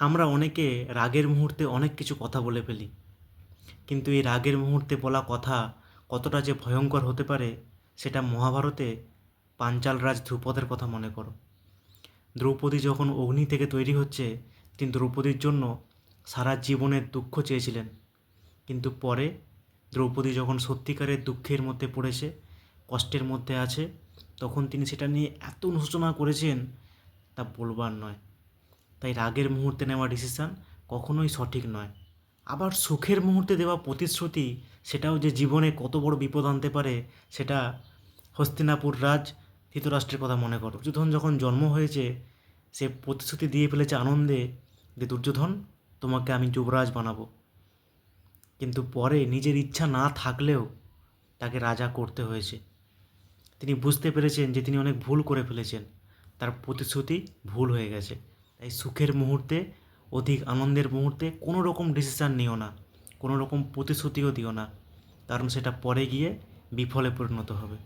আমরা অনেকে রাগের মুহূর্তে অনেক কিছু কথা বলে ফেলি, কিন্তু এই রাগের মুহূর্তে বলা কথা কতটা যে ভয়ঙ্কর হতে পারে সেটা মহাভারতে পাঞ্চাল রাজ ধ্রুপদের কথা মনে করো। দ্রৌপদী যখন অগ্নি থেকে তৈরি হচ্ছে, তিনি দ্রৌপদীর জন্য সারা জীবনের দুঃখ চেয়েছিলেন, কিন্তু পরে দ্রৌপদী যখন সত্যিকারের দুঃখের মধ্যে পড়েছে, কষ্টের মধ্যে আছে, তখন তিনি সেটা নিয়ে এত অনুশোচনা করেছেন তা বলবার নয়। তাই রাগের মুহূর্তে নেওয়া ডিসিশান কখনোই সঠিক নয়। আবার সুখের মুহূর্তে দেওয়া প্রতিশ্রুতি, সেটাও যে জীবনে কত বড় বিপদ আনতে পারে, সেটা হস্তিনাপুর রাজ ধৃতরাষ্ট্রের কথা মনে করো। দুর্যোধন যখন জন্ম হয়েছে, সে প্রতিশ্রুতি দিয়ে ফেলেছে আনন্দে যে দুর্যোধন, তোমাকে আমি যুবরাজ বানাবো, কিন্তু পরে নিজের ইচ্ছা না থাকলেও তাকে রাজা করতে হয়েছে। তিনি বুঝতে পেরেছেন যে তিনি অনেক ভুল করে ফেলেছেন, তার প্রতিশ্রুতি ভুল হয়ে গেছে। তাই সুখের মুহূর্তে, অধিক আনন্দের মুহূর্তে কোনো রকম ডিসিশান নিও না, কোনো রকম প্রতিশ্রুতিও দিও না, কারণ সেটা পরে গিয়ে বিফলে পরিণত হবে।